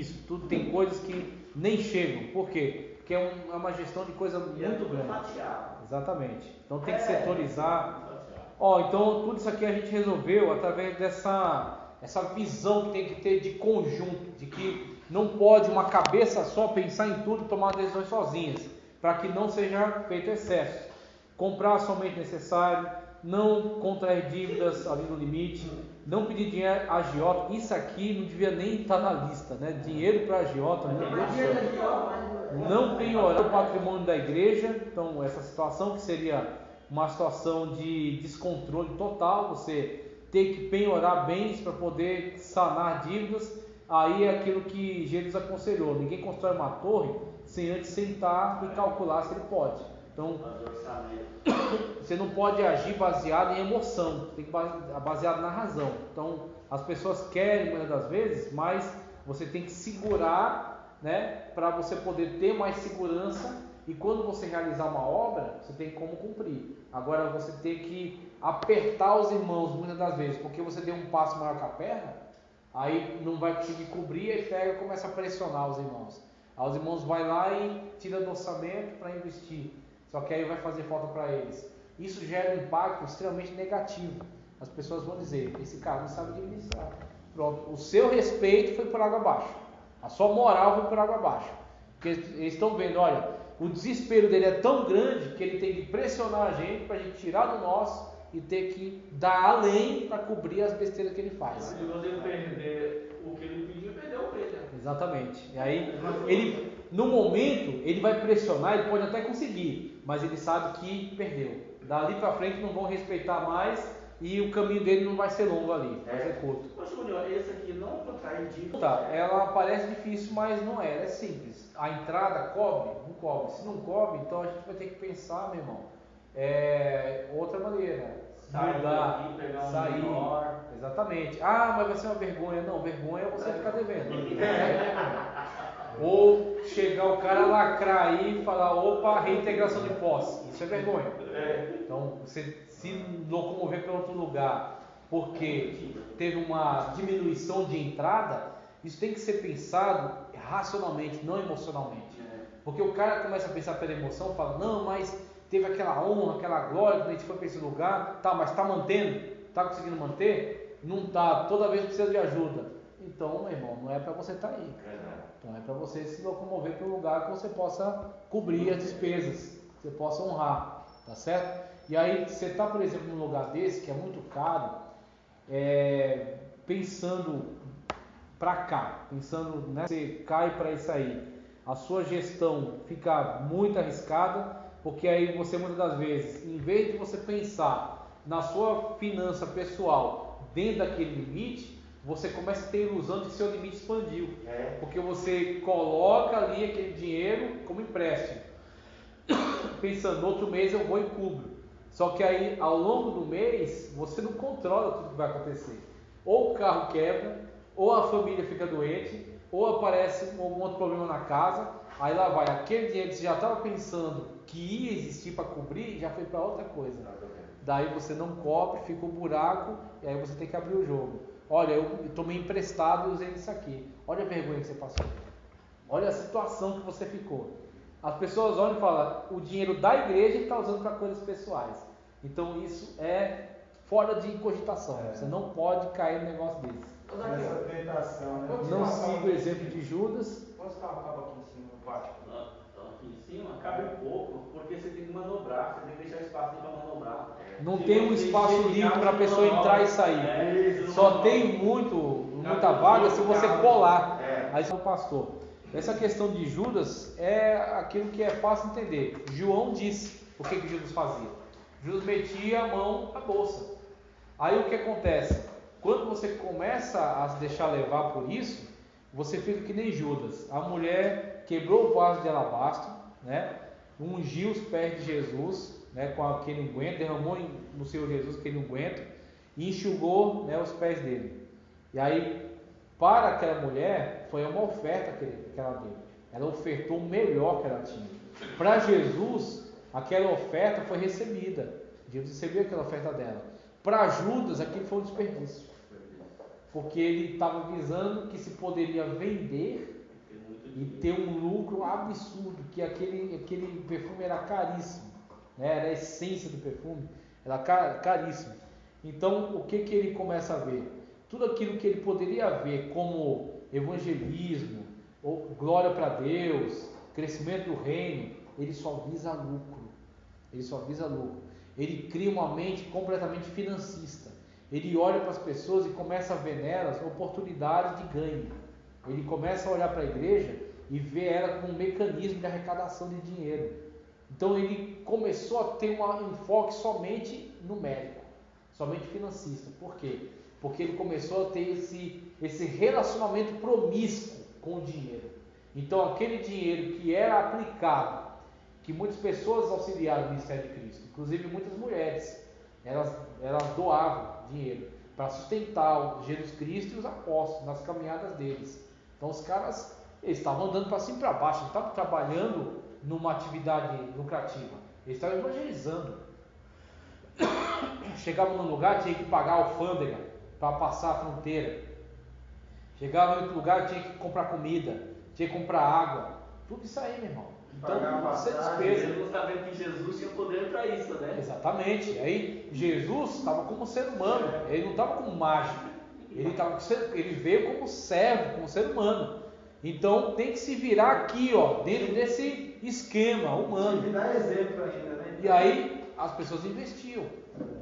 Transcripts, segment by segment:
difícil, tudo tem coisas que nem chegam. Por quê? Porque é uma gestão de coisa muito grande. Fatiado. Exatamente. Então tem que setorizar. Então tudo isso aqui a gente resolveu através essa visão que tem que ter de conjunto, de que não pode uma cabeça só pensar em tudo e tomar decisões sozinhas, para que não seja feito excesso. Comprar somente necessário, não contrair dívidas ali no limite, não pedir dinheiro a agiota. Isso aqui não devia nem estar na lista, né? Dinheiro para agiota, não penhorar o patrimônio da igreja. Então essa situação que seria uma situação de descontrole total, você ter que penhorar bens para poder sanar dívidas. Aí é aquilo que Jesus aconselhou: ninguém constrói uma torre sem antes sentar e calcular se ele pode. Então você não pode agir baseado em emoção, tem que baseado na razão. Então as pessoas querem muitas das vezes, mas você tem que segurar, né, para você poder ter mais segurança. E quando você realizar uma obra, você tem como cumprir. Agora você tem que apertar os irmãos muitas das vezes, porque você deu um passo maior que a perna, aí não vai conseguir cobrir, aí pega e começa a pressionar os irmãos. Aí os irmãos vai lá e tira do orçamento para investir, só que aí vai fazer falta para eles. Isso gera um impacto extremamente negativo. As pessoas vão dizer: esse cara não sabe administrar. Pronto, o seu respeito foi por água abaixo, a sua moral foi por água abaixo, porque eles estão vendo, olha, o desespero dele é tão grande que ele tem que pressionar a gente para a gente tirar do nosso e ter que dar além para cobrir as besteiras que ele faz. Se você perder o que ele pediu, perdeu o preço. Exatamente. E aí, ele, no momento, ele vai pressionar, ele pode até conseguir, mas ele sabe que perdeu. Dali para frente não vão respeitar mais e o caminho dele não vai ser longo ali, vai ser curto. Poxa, Júnior, esse aqui não contrai dívida. Tá, ela parece difícil, mas não é, ela é simples. A entrada cobre? Não cobre. Se não cobre, então a gente vai ter que pensar, meu irmão, outra maneira. Mudar, sair. Exatamente. Ah, mas vai ser uma vergonha. Não, vergonha é você ficar devendo. Ou chegar o cara lacrar aí e falar: opa, reintegração de posse. Isso é vergonha. Então, você se locomover para outro lugar porque teve uma diminuição de entrada, isso tem que ser pensado racionalmente, não emocionalmente. Porque o cara começa a pensar pela emoção, fala: não, mas teve aquela honra, aquela glória quando a gente foi para esse lugar, tá, mas está mantendo? Está conseguindo manter? Não está, toda vez precisa de ajuda. Então, meu irmão, não é para você estar aí. Então é para você se locomover para um lugar que você possa cobrir as despesas, que você possa honrar, tá certo? E aí você está, por exemplo, num lugar desse que é muito caro, pensando para cá, pensando, né, você cai para isso aí, a sua gestão fica muito arriscada, porque aí você muitas das vezes, em vez de você pensar na sua finança pessoal dentro daquele limite, você começa a ter a ilusão de que seu limite expandiu, porque você coloca ali aquele dinheiro como empréstimo, pensando: no outro mês eu vou e cubro. Só que aí, ao longo do mês, você não controla tudo que vai acontecer. Ou o carro quebra, ou a família fica doente, ou aparece algum outro problema na casa. Aí lá vai, aquele dinheiro que você já estava pensando que ia existir para cobrir, já foi para outra coisa. Daí você não cobre, fica um buraco, e aí você tem que abrir o jogo. Olha, eu tomei emprestado e usei isso aqui. Olha a vergonha que você passou. Olha a situação que você ficou. As pessoas olham e falam: o dinheiro da igreja está usando para coisas pessoais. Então isso é fora de cogitação. Você não pode cair num negócio desse. Essa tentação, né? Não siga o exemplo de Judas. Quantos carros cabem aqui em cima no pátio? Aqui em cima cabe pouco, porque você tem que manobrar, você tem que deixar espaço para manobrar. Não tem um espaço livre para a pessoa entrar e sair. Só tem muita vaga se você colar. Aí você é o pastor. Essa questão de Judas é aquilo que é fácil entender. João disse o que Judas fazia. Judas metia a mão na bolsa. Aí o que acontece? Quando você começa a se deixar levar por isso, você fica que nem Judas. A mulher quebrou o vaso de alabastro, né? Ungiu os pés de Jesus, né, com aquele unguento, derramou no Senhor Jesus aquele unguento e enxugou, né, os pés dele. E aí, para aquela mulher, foi uma oferta que ela deu. Ela ofertou o melhor que ela tinha. Para Jesus, aquela oferta foi recebida. Jesus recebeu aquela oferta dela. Para Judas, aquilo foi um desperdício. Porque ele estava visando que se poderia vender e ter um lucro absurdo, que aquele perfume era caríssimo, né? Era a essência do perfume, era caríssimo. Então, o que ele começa a ver? Tudo aquilo que ele poderia ver como evangelismo, ou glória para Deus, crescimento do reino, ele só visa lucro. Ele só visa lucro. Ele cria uma mente completamente financista. Ele olha para as pessoas e começa a ver nelas oportunidades de ganho. Ele começa a olhar para a igreja e ver ela como um mecanismo de arrecadação de dinheiro. Então ele começou a ter um enfoque somente numérico, somente financista. Por quê? Porque ele começou a ter esse relacionamento promíscuo com o dinheiro. Então aquele dinheiro que era aplicado, que muitas pessoas auxiliaram no ministério de Cristo, inclusive muitas mulheres, elas doavam dinheiro para sustentar Jesus Cristo e os apóstolos nas caminhadas deles. Então os caras, eles estavam andando para cima e para baixo, não estavam trabalhando numa atividade lucrativa, eles estavam evangelizando. Chegavam num lugar, tinha que pagar a alfândega para passar a fronteira. Chegava em outro lugar, tinha que comprar comida, tinha que comprar água, tudo isso aí, meu irmão. Então, você despesa. Ele não sabia que Jesus tinha poder para isso, né? Exatamente. Aí Jesus estava como ser humano, ele não estava como mágico, ele veio como servo, como ser humano. Então tem que se virar aqui, ó, dentro desse esquema humano. Me dá exemplo ainda, né? E aí as pessoas investiam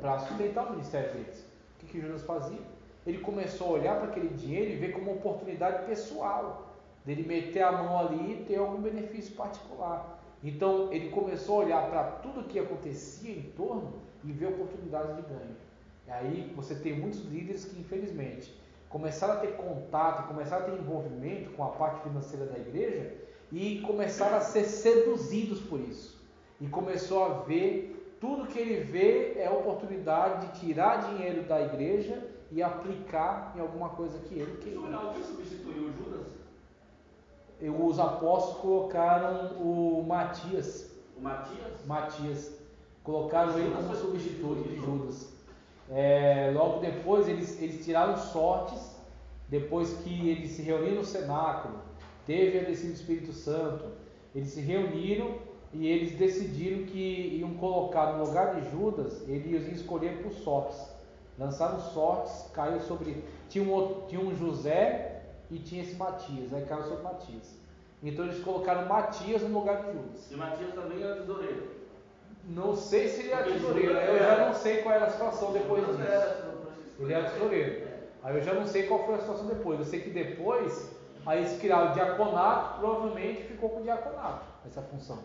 para sustentar o ministério deles. O que Jesus fazia? Ele começou a olhar para aquele dinheiro e ver como uma oportunidade pessoal, dele meter a mão ali e ter algum benefício particular. Então ele começou a olhar para tudo que acontecia em torno e ver oportunidades de ganho. E aí você tem muitos líderes que infelizmente começaram a ter contato, começaram a ter envolvimento com a parte financeira da igreja e começaram a ser seduzidos por isso. E começou a ver, tudo que ele vê é a oportunidade de tirar dinheiro da igreja e aplicar em alguma coisa que ele queria. Alguém substituiu Judas? Os apóstolos colocaram o Matias. O Matias? Matias. Colocaram ele como substituto de Judas. Logo depois eles tiraram sortes, depois que eles se reuniram no cenáculo, teve a descida do Espírito Santo, eles se reuniram e eles decidiram que iam colocar no lugar de Judas, eles iam escolher por sortes. Lançaram sortes, caiu sobre. Tinha um José e tinha esse Matias, aí caiu sobre Matias. Então eles colocaram Matias no lugar de Judas. E Matias também era tesoureiro. Não sei se ele era tesoureiro, eu já não sei qual era a situação depois disso. Ele era tesoureiro. Aí eu já não sei qual foi a situação depois. Eu sei que depois, aí eles criaram o diaconato, provavelmente ficou com o diaconato, essa função.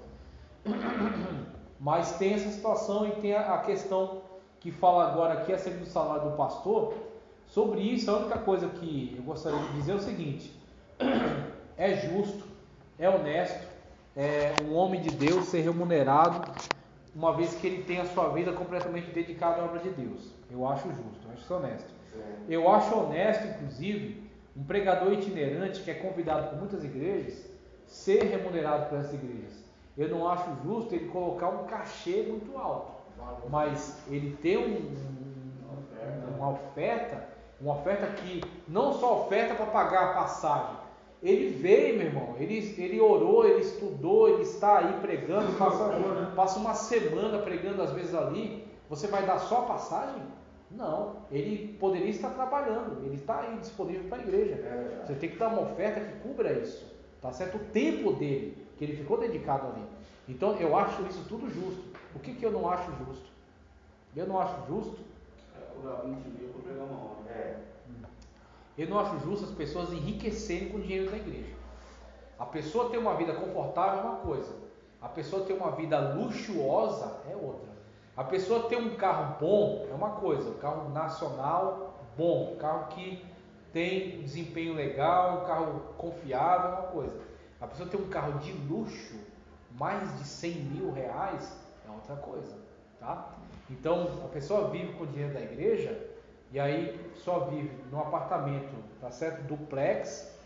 Mas tem essa situação e tem a questão que fala agora aqui acerca do salário do pastor. Sobre isso, a única coisa que eu gostaria de dizer é o seguinte: é justo, é honesto, é um homem de Deus ser remunerado, uma vez que ele tem a sua vida completamente dedicada à obra de Deus. Eu acho justo, eu acho isso honesto. Eu acho honesto, inclusive, um pregador itinerante que é convidado por muitas igrejas, ser remunerado por essas igrejas. Eu não acho justo ele colocar um cachê muito alto, mas ele ter uma oferta que não só oferta para pagar a passagem. Ele veio, meu irmão, ele orou, ele estudou, ele está aí pregando, passa uma semana pregando às vezes ali. Você vai dar só a passagem? Não, ele poderia estar trabalhando, ele está aí disponível para a igreja. Você tem que dar uma oferta que cubra isso, tá certo? O tempo dele, que ele ficou dedicado ali. Então eu acho isso tudo justo. O que eu não acho justo? Eu não acho justo. Cobrar 20 mil para pregar uma hora. Eu não acho justo as pessoas enriquecerem com o dinheiro da igreja. A pessoa ter uma vida confortável é uma coisa, a pessoa ter uma vida luxuosa é outra. A pessoa ter um carro bom é uma coisa, um carro nacional bom, um carro que tem um desempenho legal, um carro confiável é uma coisa. A pessoa ter um carro de luxo, mais de 100 mil reais, é outra coisa, tá? Então a pessoa vive com o dinheiro da igreja e aí só vive num apartamento, tá certo? Duplex,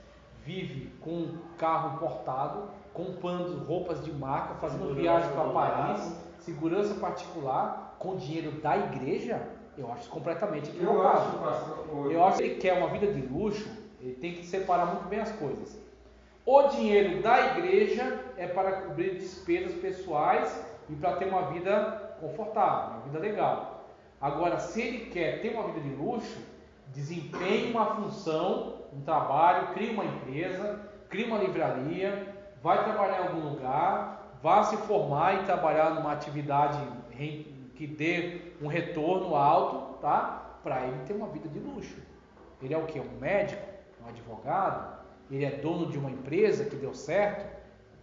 vive com um carro importado, comprando roupas de marca, fazendo viagem para Paris, segurança particular, com dinheiro da igreja. Eu acho completamente equivocado. Eu acho que ele quer uma vida de luxo, ele tem que separar muito bem as coisas. o dinheiro da igreja é para cobrir despesas pessoais e para ter uma vida confortável, uma vida legal. Agora, se ele quer ter uma vida de luxo, desempenhe uma função, um trabalho, crie uma empresa, crie uma livraria, vai trabalhar em algum lugar, vá se formar e trabalhar numa atividade que dê um retorno alto, tá? Para ele ter uma vida de luxo. Ele é o quê? Um médico? Um advogado? Ele é dono de uma empresa que deu certo?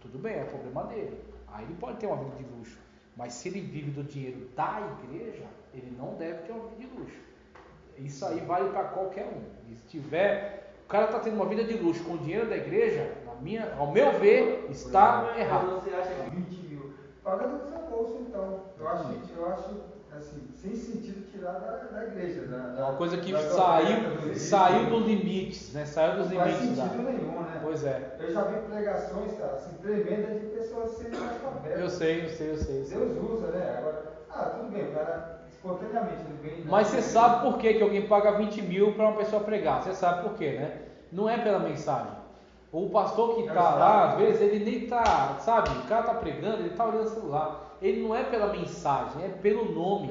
Tudo bem, é problema dele. Aí ele pode ter uma vida de luxo. Mas se ele vive do dinheiro da igreja, ele não deve ter uma vida de luxo. Isso aí vale para qualquer um. E se tiver, o cara está tendo uma vida de luxo com o dinheiro da igreja, ao meu ver, está errado. Você acha que 20 mil. Paga do seu bolso, então. Eu acho assim, sem sentido tirar da igreja. É uma coisa que saiu dos limites, né? Saiu dos limites. Não faz sentido nenhum, né? Pois é. Eu já vi pregações, cara, assim, tremendas de pessoas sendo analfabetas. Eu sei. Deus usa, né? Agora, tudo bem, o cara espontaneamente ele vem. Mas você sabe por que alguém paga 20 mil para uma pessoa pregar? Você sabe por quê, né? Não é pela mensagem. O pastor que está lá, às vezes, ele nem está, sabe? O cara está pregando, ele está olhando o celular. Ele não é pela mensagem, é pelo nome.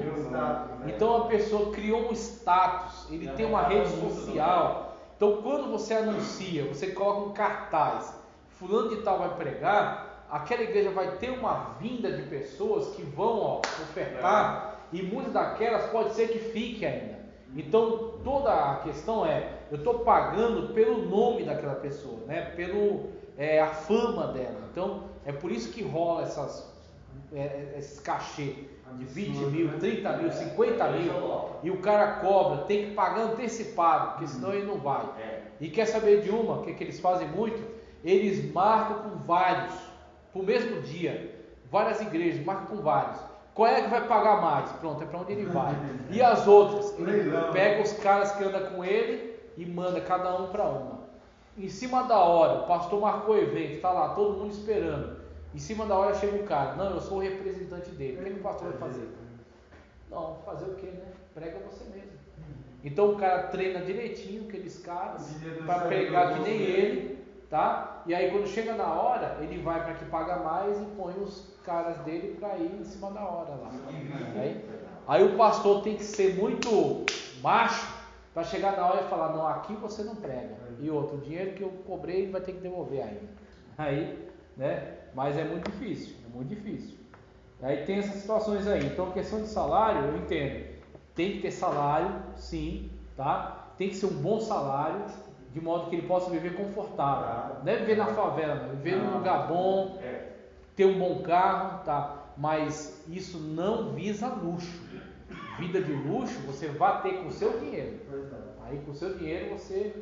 Então a pessoa criou um status, ele tem uma rede social. Então quando você anuncia, você coloca um cartaz, fulano de tal vai pregar, aquela igreja vai ter uma vinda de pessoas que vão ofertar, e muitas daquelas pode ser que fique ainda. Então toda a questão eu estou pagando pelo nome daquela pessoa, né? A fama dela. Então é por isso que rola esses cachê de 20 mil, 30 mil, 50 mil, e o cara cobra, tem que pagar antecipado, porque senão ele não vai. E quer saber de uma, o que eles fazem muito? Eles marcam com vários, pro mesmo dia, várias igrejas, marcam com vários. Qual é que vai pagar mais? Pronto, é para onde ele vai. E as outras? Ele pega os caras que andam com ele e manda cada um para uma. Em cima da hora, o pastor marcou o evento, está lá todo mundo esperando. Em cima da hora chega um cara, não, eu sou o representante dele. O que o pastor vai fazer? Não, fazer o quê, né? Prega você mesmo. Então o cara treina direitinho aqueles caras para pregar que nem ele, tá? E aí quando chega na hora, ele vai para que paga mais e põe os caras dele para ir em cima da hora lá. Aí o pastor tem que ser muito macho para chegar na hora e falar, não, aqui você não prega. E outro, o dinheiro que eu cobrei ele vai ter que devolver ainda. Aí, né? Mas é muito difícil. Aí tem essas situações aí. Então, a questão de salário, eu entendo. Tem que ter salário, sim, tá? Tem que ser um bom salário, de modo que ele possa viver confortável. Não é viver na favela, não. Viver num lugar bom, ter um bom carro, tá? Mas isso não visa luxo. Vida de luxo, você vai ter com o seu dinheiro. Aí, com o seu dinheiro, você...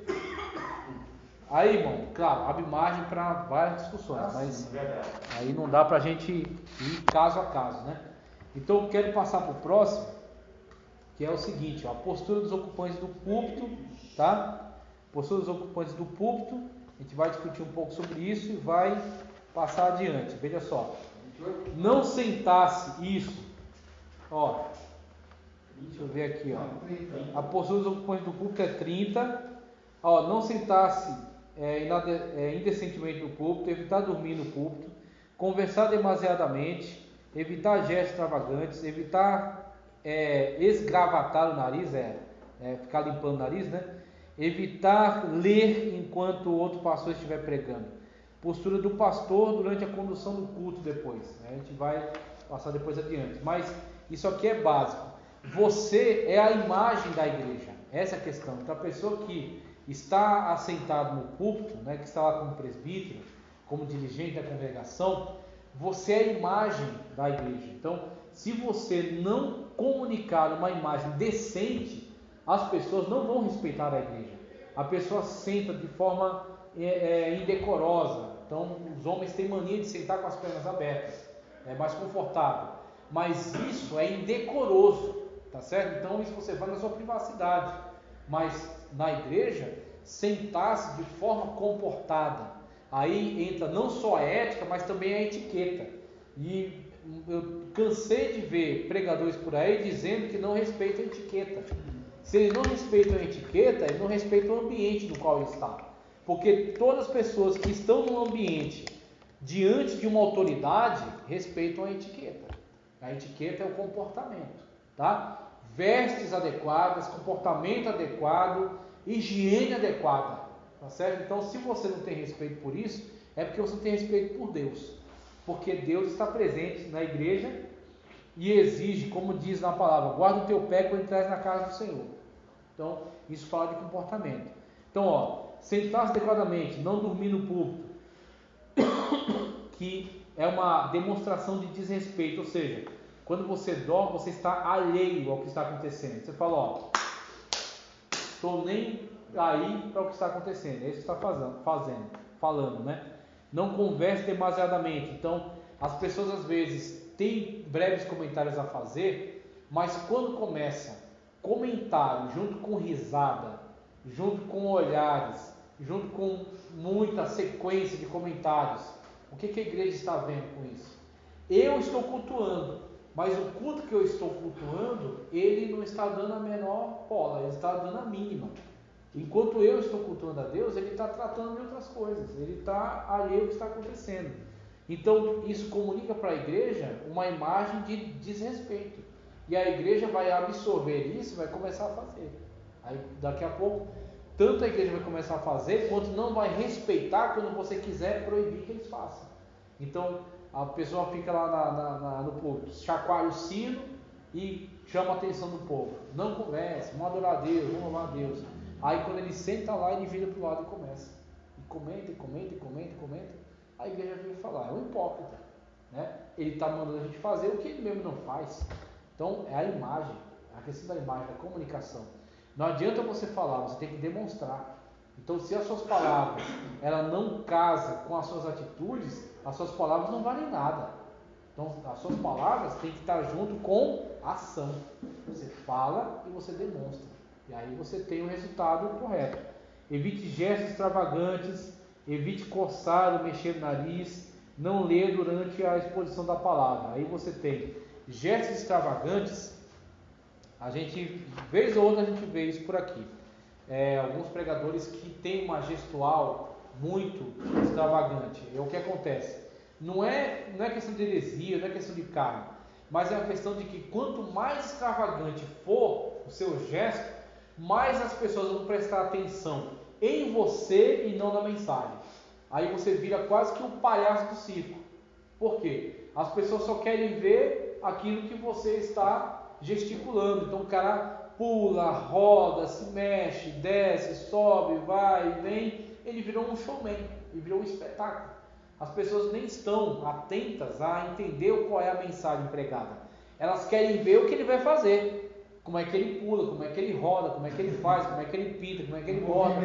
Aí, irmão, claro, abre margem para várias discussões, mas aí não dá para a gente ir caso a caso, né? Então, eu quero passar para o próximo, que é o seguinte, a postura dos ocupantes do púlpito, tá? Postura dos ocupantes do púlpito, a gente vai discutir um pouco sobre isso e vai passar adiante. Veja só, não sentasse isso, ó, deixa eu ver aqui, ó, a postura dos ocupantes do púlpito é 30, ó, não sentasse indecentemente no púlpito, evitar dormir no púlpito, conversar demasiadamente, evitar gestos extravagantes, evitar esgravatar o nariz, ficar limpando o nariz, né? Evitar ler enquanto o outro pastor estiver pregando. Postura do pastor durante a condução do culto depois, né? A gente vai passar depois adiante, mas isso aqui é básico. Você é a imagem da igreja, essa é a questão. Então a pessoa que está assentado no púlpito, né, que está lá como presbítero, como dirigente da congregação, você é a imagem da igreja. Então, se você não comunicar uma imagem decente, as pessoas não vão respeitar a igreja. A pessoa senta de forma indecorosa. Então, os homens têm mania de sentar com as pernas abertas, é mais confortável. Mas isso é indecoroso, tá certo? Então, isso você faz na sua privacidade. Mas na igreja, sentar-se de forma comportada. Aí entra não só a ética, mas também a etiqueta. E eu cansei de ver pregadores por aí dizendo que não respeitam a etiqueta. Se ele não respeita a etiqueta, ele não respeita o ambiente no qual ele está. Porque todas as pessoas que estão no ambiente diante de uma autoridade respeitam a etiqueta. A etiqueta é o comportamento, tá? Vestes adequadas, comportamento adequado, higiene adequada, tá certo? Então, se você não tem respeito por isso, é porque você não tem respeito por Deus, porque Deus está presente na igreja e exige, como diz na palavra, guarda o teu pé quando entrares na casa do Senhor. Então, isso fala de comportamento. Então, sentar-se adequadamente, não dormir no púlpito, que é uma demonstração de desrespeito, ou seja, quando você dorme, você está alheio ao que está acontecendo. Você fala, estou nem aí para o que está acontecendo. É isso que está falando, né? Não converse demasiadamente. Então, as pessoas às vezes têm breves comentários a fazer, mas quando começa comentário junto com risada, junto com olhares, junto com muita sequência de comentários, o que a igreja está vendo com isso? Eu estou cultuando, mas o culto que eu estou cultuando, ele não está dando a menor bola, ele está dando a mínima. Enquanto eu estou cultuando a Deus, ele está tratando de outras coisas, ele está alheio ao que está acontecendo. Então, isso comunica para a igreja uma imagem de desrespeito. E a igreja vai absorver isso e vai começar a fazer. Aí, daqui a pouco, tanto a igreja vai começar a fazer, quanto não vai respeitar quando você quiser proibir que eles façam. Então, a pessoa fica lá no púlpito, chacoalha o sino e chama a atenção do povo. Não converse, vamos adorar a Deus, vamos louvar a Deus. Aí quando ele senta lá, ele vira para o lado e começa. E comenta. A igreja vem falar, é um hipócrita, né? Ele está mandando a gente fazer o que ele mesmo não faz. Então é a imagem, a questão da imagem, da comunicação. Não adianta você falar, você tem que demonstrar. Então se as suas palavras ela não casam com as suas atitudes, as suas palavras não valem nada. Então as suas palavras têm que estar junto com a ação. Você fala e você demonstra. E aí você tem o resultado correto. Evite gestos extravagantes, evite coçar ou mexer no nariz, não ler durante a exposição da palavra. Aí você tem gestos extravagantes, a gente, vez ou outra a gente vê isso por aqui. Alguns pregadores que têm uma gestual muito extravagante. É o que acontece. Não é questão de heresia, não é questão de carne, mas é uma questão de que quanto mais extravagante for o seu gesto, mais as pessoas vão prestar atenção em você e não na mensagem. Aí você vira quase que um palhaço do circo. Por quê? As pessoas só querem ver aquilo que você está gesticulando. Então o cara pula, roda, se mexe, desce, sobe, vai, vem. Ele virou um showman, ele virou um espetáculo. As pessoas nem estão atentas a entender qual é a mensagem pregada. Elas querem ver o que ele vai fazer. Como é que ele pula, como é que ele roda, como é que ele faz, como é que ele pinta, como é que ele bota.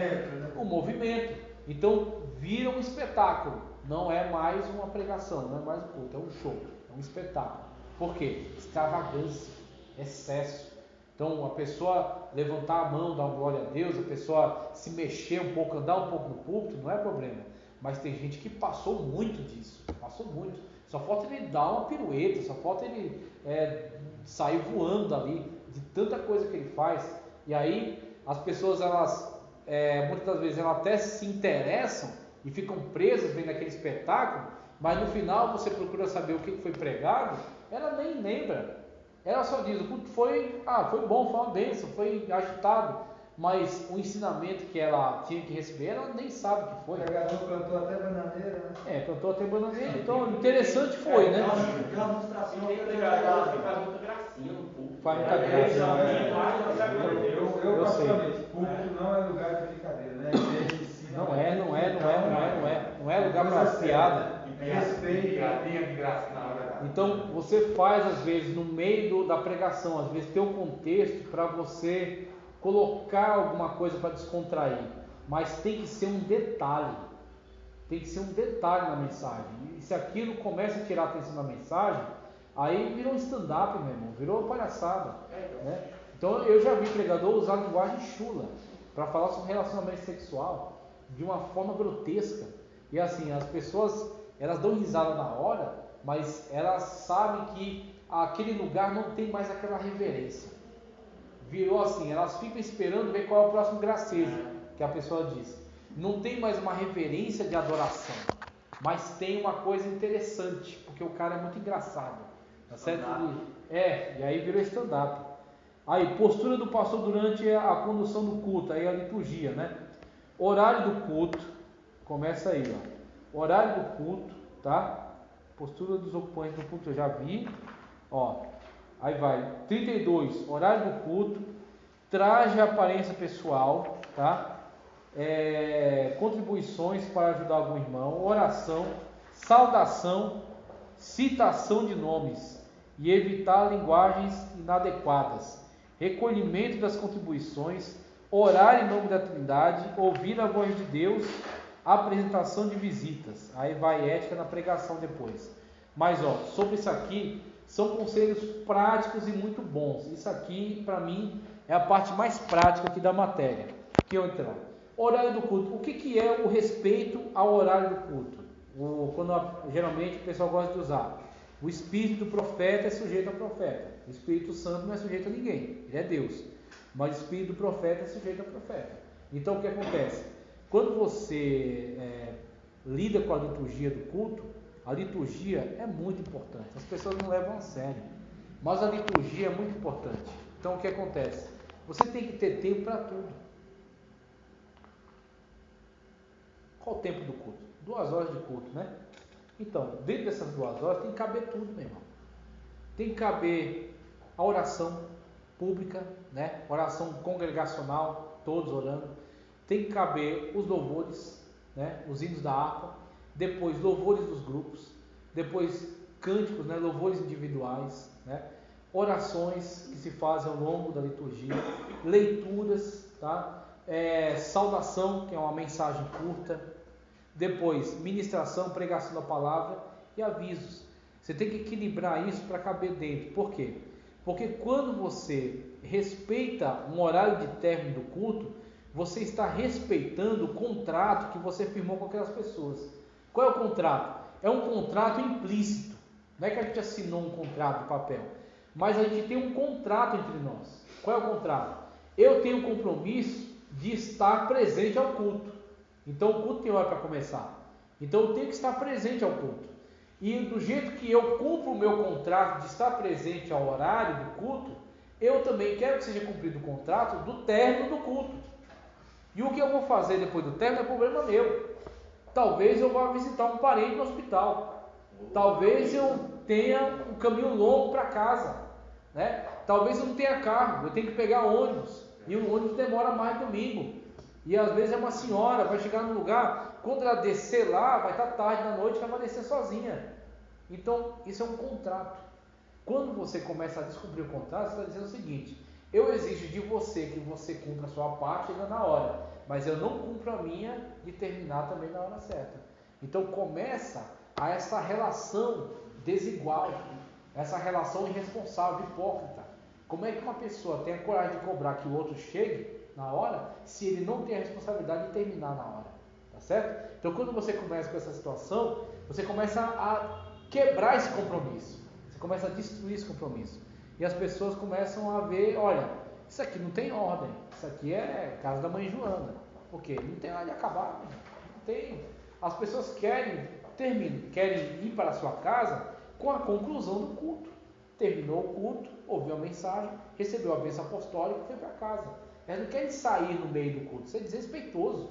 O movimento. Então vira um espetáculo. Não é mais uma pregação, não é mais um culto, é um show, é um espetáculo. Por quê? Extravagância, excesso. Então a pessoa levantar a mão, dar uma glória a Deus, a pessoa se mexer um pouco, andar um pouco no púlpito, não é problema. Mas tem gente que passou muito disso, passou muito. Só falta ele dar uma pirueta, só falta ele sair voando dali, de tanta coisa que ele faz. E aí as pessoas, muitas das vezes, elas até se interessam e ficam presas vendo aquele espetáculo, mas no final você procura saber o que foi pregado, ela nem lembra. Ela só diz, o culto foi bom, foi uma bênção, foi agitado, mas o ensinamento que ela tinha que receber, ela nem sabe o que foi. O pregador plantou até bananeira, né? Plantou até bananeira, então interessante foi, né? Tem uma demonstração que faz muita gracinha no público. Faz muita graça. Eu particularmente, público não é lugar de brincadeira, né? Não é lugar para piada. Respeito, de graça na hora. Então você faz às vezes no meio da pregação, às vezes tem um contexto para você colocar alguma coisa para descontrair, mas tem que ser um detalhe. Tem que ser um detalhe na mensagem. E se aquilo começa a tirar a atenção da mensagem, aí virou um stand-up, meu irmão, virou palhaçada. Né? Então eu já vi pregador usar linguagem chula para falar sobre relacionamento sexual de uma forma grotesca. E assim, as pessoas, elas dão risada na hora, mas elas sabem que aquele lugar não tem mais aquela reverência. Virou assim, elas ficam esperando ver qual é o próximo gracejo que a pessoa diz. não tem mais uma reverência de adoração, mas tem uma coisa interessante, porque o cara é muito engraçado, tá certo? E aí virou stand-up. Aí, postura do pastor durante a condução do culto, aí a liturgia, né? Horário do culto, começa aí, ó. Horário do culto, tá? Postura dos ocupantes do culto, eu já vi, ó. Aí vai, 32, horário do culto, traje e aparência pessoal, tá? Contribuições para ajudar algum irmão, oração, saudação, citação de nomes e evitar linguagens inadequadas, recolhimento das contribuições, orar em nome da Trindade, ouvir a voz de Deus, apresentação de visitas. Aí vai ética na pregação depois. Mas ó, sobre isso aqui são conselhos práticos e muito bons. Isso aqui para mim é a parte mais prática aqui da matéria. Que eu entrar. Horário do culto. O que é o respeito ao horário do culto? Geralmente o pessoal gosta de usar. O espírito do profeta é sujeito ao profeta. O Espírito Santo não é sujeito a ninguém. Ele é Deus. Mas o espírito do profeta é sujeito ao profeta. Então o que acontece? Quando você lida com a liturgia do culto, a liturgia é muito importante. As pessoas não levam a sério. Mas a liturgia é muito importante. Então o que acontece? Você tem que ter tempo para tudo. Qual o tempo do culto? 2 horas de culto, né? Então, dentro dessas 2 horas tem que caber tudo, meu irmão. Tem que caber a oração pública, né? Oração congregacional, todos orando. Tem que caber os louvores, né? Os hinos da harpa. Depois, louvores dos grupos. Depois, cânticos, né? Louvores individuais, né? Orações que se fazem ao longo da liturgia. Leituras, tá? Saudação, que é uma mensagem curta. Depois, ministração, pregação da palavra e avisos. Você tem que equilibrar isso para caber dentro. Por quê? Porque quando você respeita um horário de término do culto, você está respeitando o contrato que você firmou com aquelas pessoas. Qual é o contrato? É um contrato implícito. Não é que a gente assinou um contrato de papel, mas a gente tem um contrato entre nós. Qual é o contrato? Eu tenho o compromisso de estar presente ao culto. Então o culto tem hora para começar. Então eu tenho que estar presente ao culto. E do jeito que eu cumpro o meu contrato de estar presente ao horário do culto, eu também quero que seja cumprido o contrato do término do culto. E o que eu vou fazer depois do término é problema meu. Talvez eu vá visitar um parente no hospital. Talvez eu tenha um caminho longo para casa, né? Talvez eu não tenha carro, eu tenho que pegar ônibus. E o ônibus demora mais domingo. E às vezes é uma senhora, vai chegar num lugar, quando ela descer lá, vai estar tarde da noite, ela vai descer sozinha. Então, isso é um contrato. Quando você começa a descobrir o contrato, você está dizendo o seguinte: eu exijo de você que você cumpra a sua parte ainda na hora, mas eu não cumpro a minha de terminar também na hora certa. Então começa a essa relação desigual, essa relação irresponsável, hipócrita. Como é que uma pessoa tem a coragem de cobrar que o outro chegue na hora, se ele não tem a responsabilidade de terminar na hora, tá certo? Então quando você começa com essa situação, você começa a quebrar esse compromisso, você começa a destruir esse compromisso, e as pessoas começam a ver, olha, isso aqui não tem ordem, isso aqui é casa da mãe Joana, porque não tem hora de acabar, não tem. As pessoas querem ir para a sua casa com a conclusão do culto. Terminou o culto, ouviu a mensagem, recebeu a bênção apostólica e foi para casa. Elas não querem sair no meio do culto, isso é desrespeitoso.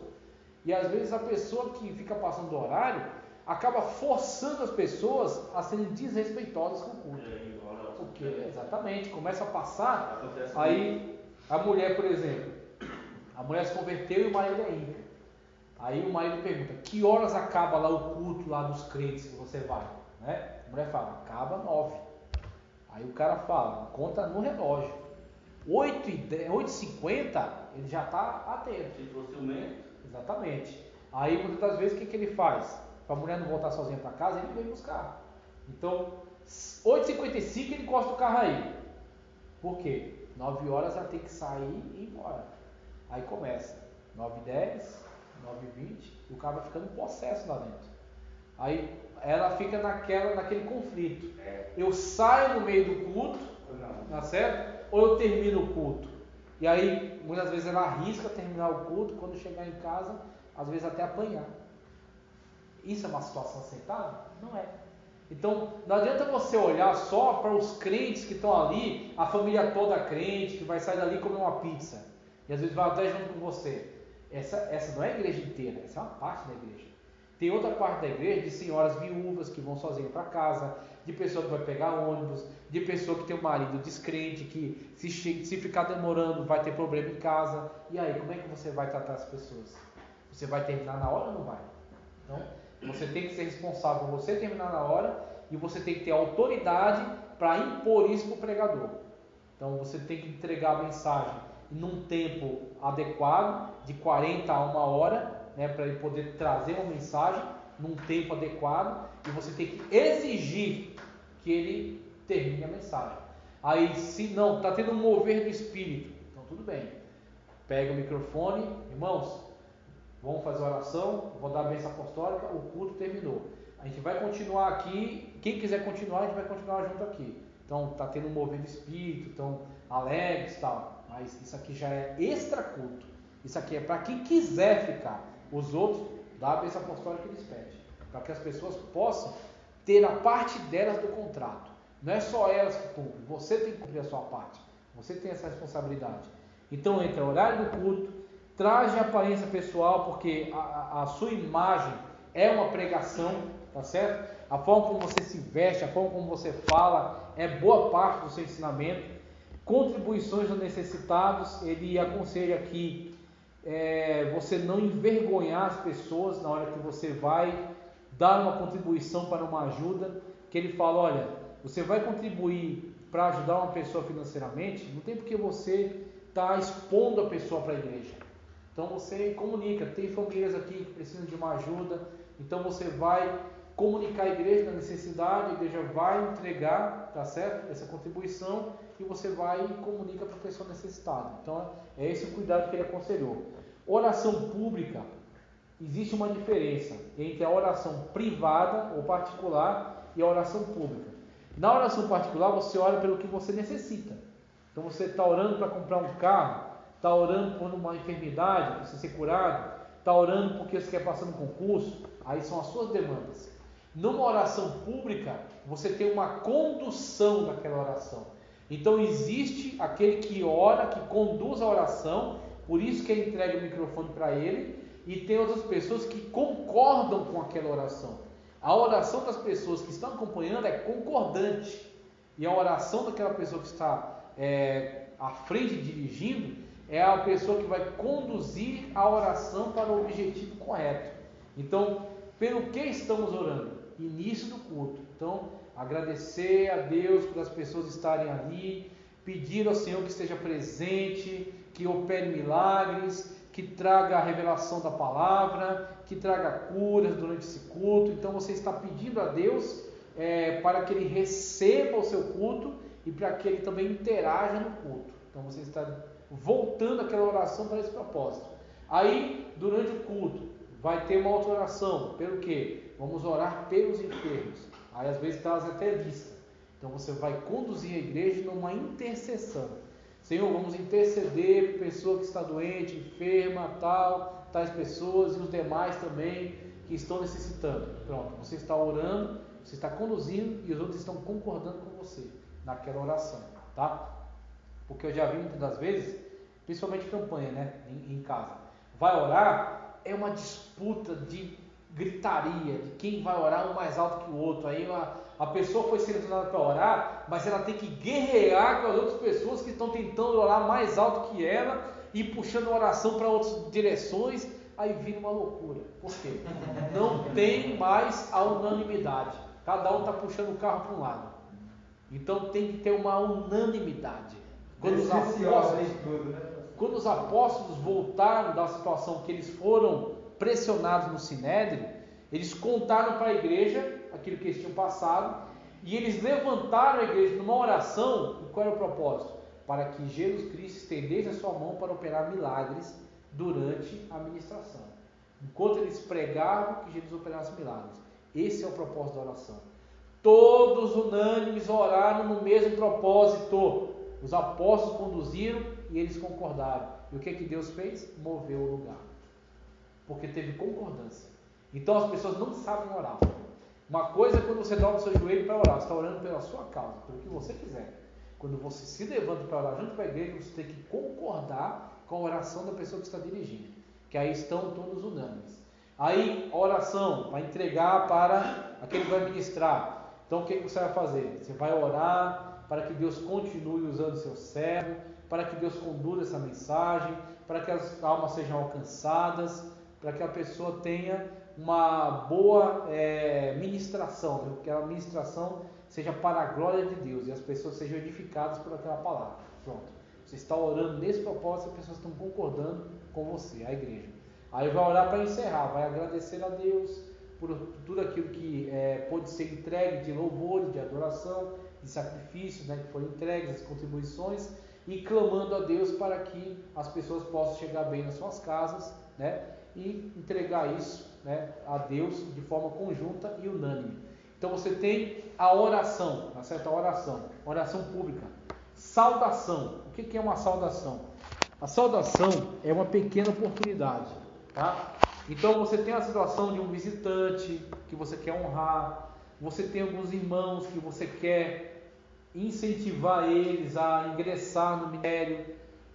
E às vezes a pessoa que fica passando do horário acaba forçando as pessoas a serem desrespeitosas com o culto. Porque, exatamente, começa a passar, aí a mulher, por exemplo, a mulher se converteu e o marido é ímpio. Aí o marido pergunta: que horas acaba lá o culto lá dos crentes que você vai? Né? A mulher fala: acaba 9. Aí o cara fala, conta no relógio, 8h50 ele já está atento. Se fosse o meio. Exatamente. Aí muitas das vezes o que ele faz? Para a mulher não voltar sozinha para casa, ele vem buscar. Então 8h55 ele encosta o carro aí. Por quê? 9 horas ela tem que sair e ir embora. Aí começa 9h10, 9h20, e o cara vai ficando possesso lá dentro. Aí ela fica naquele conflito. Eu saio no meio do culto, tá certo? Ou eu termino o culto? E aí, muitas vezes ela arrisca terminar o culto, quando chegar em casa, às vezes até apanhar. Isso é uma situação aceitável? Não é. Então, não adianta você olhar só para os crentes que estão ali, a família toda crente, que vai sair dali comer uma pizza, e às vezes vai até junto com você. Essa não é a igreja inteira, essa é uma parte da igreja. Tem outra parte da igreja de senhoras viúvas que vão sozinhas para casa, de pessoa que vai pegar ônibus, de pessoa que tem um marido descrente, que se ficar demorando vai ter problema em casa. E aí, como é que você vai tratar as pessoas? Você vai terminar na hora ou não vai? Então, você tem que ser responsável por você terminar na hora e você tem que ter autoridade para impor isso para o pregador. Então, você tem que entregar a mensagem num tempo adequado, de 40 a 1 hora, né, para ele poder trazer uma mensagem num tempo adequado, e você tem que exigir que ele termine a mensagem. Aí, se não, está tendo um mover do Espírito, então tudo bem, pega o microfone, irmãos, vamos fazer a oração, vou dar a bênção apostólica, o culto terminou. A gente vai continuar aqui, quem quiser continuar, a gente vai continuar junto aqui. Então, está tendo um mover do Espírito, estão alegres e tal, mas isso aqui já é extra culto. Isso aqui é para quem quiser ficar. Os outros, dá a bênção apostólica que eles pedem, para que as pessoas possam ter a parte delas do contrato. Não é só elas que cumprem, você tem que cumprir a sua parte, você tem essa responsabilidade. Então, entra o horário do culto, traje a aparência pessoal, porque a sua imagem é uma pregação, tá certo? A forma como você se veste, a forma como você fala, é boa parte do seu ensinamento. Contribuições dos necessitados, ele aconselha aqui você não envergonhar as pessoas na hora que você vai dar uma contribuição para uma ajuda, que ele fala, olha, você vai contribuir para ajudar uma pessoa financeiramente, não tem porque você está expondo a pessoa para a igreja. Então você comunica, tem famílias aqui que precisam de uma ajuda, então você vai comunicar a igreja da necessidade, a igreja vai entregar, tá certo? Essa contribuição, e você vai e comunica para a pessoa necessitada. Então é esse o cuidado que ele aconselhou. Oração pública, existe uma diferença entre a oração privada ou particular e a oração pública. Na oração particular você ora pelo que você necessita. Então você está orando para comprar um carro, está orando por uma enfermidade, para você ser curado, está orando porque você quer passar no concurso, aí são as suas demandas. Numa oração pública, você tem uma condução daquela oração. Então existe aquele que ora, que conduz a oração, por isso que ele entrega o microfone para ele, e tem outras pessoas que concordam com aquela oração. A oração das pessoas que estão acompanhando é concordante, e a oração daquela pessoa que está à frente dirigindo é a pessoa que vai conduzir a oração para o objetivo correto. Então, pelo que estamos orando? Início do culto. Então, agradecer a Deus por as pessoas estarem ali, pedir ao Senhor que esteja presente, que opere milagres, que traga a revelação da palavra, que traga curas durante esse culto. Então você está pedindo a Deus para que Ele receba o seu culto e para que Ele também interaja no culto. Então você está voltando aquela oração para esse propósito. Aí, durante o culto, vai ter uma outra oração. Pelo quê? Vamos orar pelos enfermos. Aí às vezes traz até lista. Então você vai conduzir a igreja numa intercessão. Senhor, vamos interceder por pessoa que está doente, enferma, tais pessoas e os demais também que estão necessitando. Pronto, você está orando, você está conduzindo e os outros estão concordando com você naquela oração, tá? Porque eu já vi muitas das vezes, principalmente campanha, né, em casa, vai orar, é uma disputa de gritaria, de quem vai orar um mais alto que o outro. Aí a pessoa foi selecionada para orar, mas ela tem que guerrear com as outras pessoas que estão tentando orar mais alto que ela e puxando a oração para outras direções. Aí vira uma loucura. Por quê? Não tem mais a unanimidade. Cada um está puxando o carro para um lado. Então tem que ter uma unanimidade. Quando os apóstolos voltaram da situação que eles foram pressionados no Sinédrio, eles contaram para a igreja aquilo que eles tinham passado, e eles levantaram a igreja numa oração. E qual era o propósito? Para que Jesus Cristo estendesse a sua mão para operar milagres durante a ministração. Enquanto eles pregavam, que Jesus operasse milagres. Esse é o propósito da oração. Todos unânimes oraram no mesmo propósito. Os apóstolos conduziram e eles concordaram. E o que Deus fez? Moveu o lugar. porque teve concordância. Então as pessoas não sabem orar. Uma coisa é quando você dobra o seu joelho para orar, você está orando pela sua causa, pelo que você quiser. Quando você se levanta para orar junto com a igreja, você tem que concordar com a oração da pessoa que está dirigindo, que aí estão todos unânimes. Aí a oração vai entregar para aquele que vai ministrar. Então o que você vai fazer? Você vai orar para que Deus continue usando seu servo, para que Deus conduza essa mensagem, para que as almas sejam alcançadas, para que a pessoa tenha uma boa ministração, que a ministração seja para a glória de Deus e as pessoas sejam edificadas por aquela palavra. Pronto. Você está orando nesse propósito, as pessoas estão concordando com você, a igreja. Aí vai orar para encerrar, vai agradecer a Deus por tudo aquilo que pode ser entregue de louvores, de adoração, de sacrifícios, né, que foram entregues, as contribuições, e clamando a Deus para que as pessoas possam chegar bem nas suas casas, né, e entregar isso, né, a Deus de forma conjunta e unânime. Então você tem a oração, uma certa oração pública. Saudação. O que é uma saudação? A saudação é uma pequena oportunidade, tá? Então você tem a situação de um visitante que você quer honrar, você tem alguns irmãos que você quer incentivar eles a ingressar no ministério.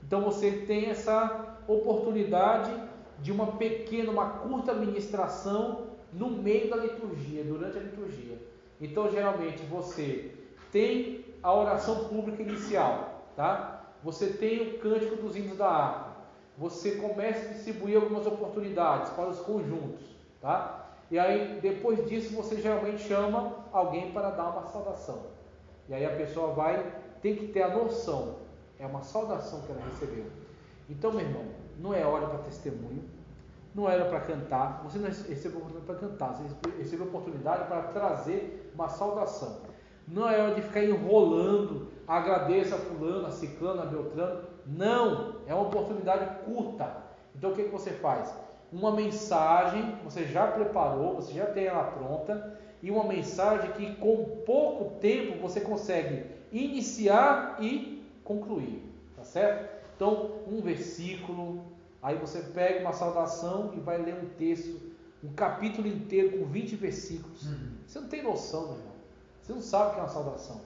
Então você tem essa oportunidade de uma curta ministração no meio da liturgia, durante a liturgia. Então geralmente você tem a oração pública inicial, tá? Você tem o cântico dos hinos da harpa. Você começa a distribuir algumas oportunidades para os conjuntos, tá? E aí depois disso você geralmente chama alguém para dar uma saudação. E aí a pessoa tem que ter a noção, é uma saudação que ela recebeu. Então, meu irmão, não é hora para testemunho, não era para cantar, você não recebeu oportunidade para cantar, você recebeu oportunidade para trazer uma saudação. Não é hora de ficar enrolando, agradeça a fulano, a ciclano, a beltrano. Não, é uma oportunidade curta. Então o que você faz? Uma mensagem, você já preparou, você já tem ela pronta, e uma mensagem que com pouco tempo você consegue iniciar e concluir, tá certo? Então, um versículo, aí você pega uma saudação e vai ler um texto, um capítulo inteiro com 20 versículos. Você não tem noção, meu irmão. Você não sabe o que é uma saudação.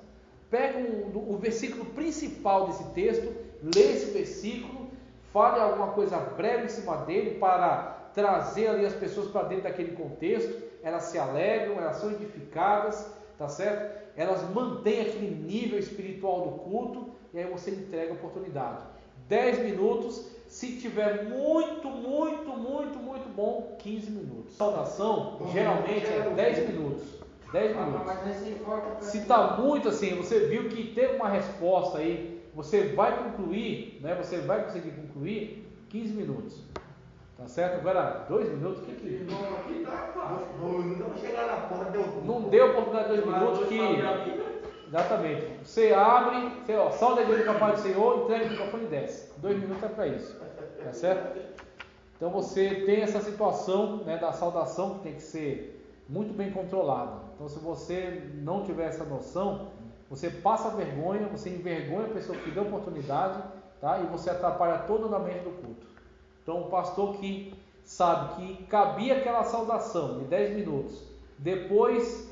Pega o versículo principal desse texto, lê esse versículo, fale alguma coisa breve em cima dele para trazer ali as pessoas para dentro daquele contexto. Elas se alegram, elas são edificadas, tá certo? Elas mantêm aquele nível espiritual do culto e aí você entrega a oportunidade. 10 minutos, se tiver muito bom, 15 minutos. Saudação geralmente é 10 minutos. 10 minutos. Se está muito assim, você viu que teve uma resposta aí, você vai concluir, né? Você vai conseguir concluir 15 minutos. Tá certo? Agora 2 minutos, o que Não, aqui tá fácil. Não vou chegar na porta, não deu oportunidade de 2 minutos que. Exatamente. Você abre, salda a igreja com a paz do Senhor, entrega o microfone e desce. 2 minutos é para isso. Tá certo? Então você tem essa situação, né, da saudação que tem que ser muito bem controlada. Então se você não tiver essa noção, você passa vergonha, você envergonha a pessoa que deu oportunidade, tá? E você atrapalha todo o andamento do culto. Então o pastor que sabe que cabia aquela saudação de 10 minutos, depois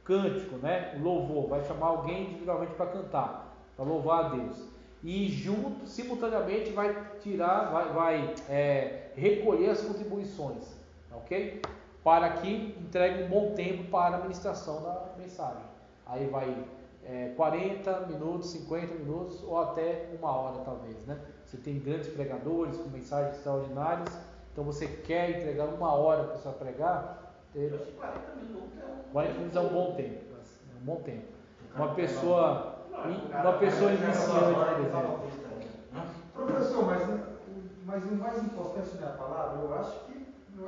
cântico, né? O louvor, vai chamar alguém individualmente para cantar, para louvar a Deus. E junto, simultaneamente vai recolher as contribuições, ok? Para que entregue um bom tempo para a ministração da mensagem. Aí vai 40 minutos, 50 minutos ou até 1 hora talvez, né? Você tem grandes pregadores com mensagens extraordinárias, então você quer entregar 1 hora para a pessoa pregar? 40 minutos 40 minutos é um bom tempo. É um bom tempo. Uma pessoa iniciante, por exemplo. Professor, mas o mais importante da palavra, eu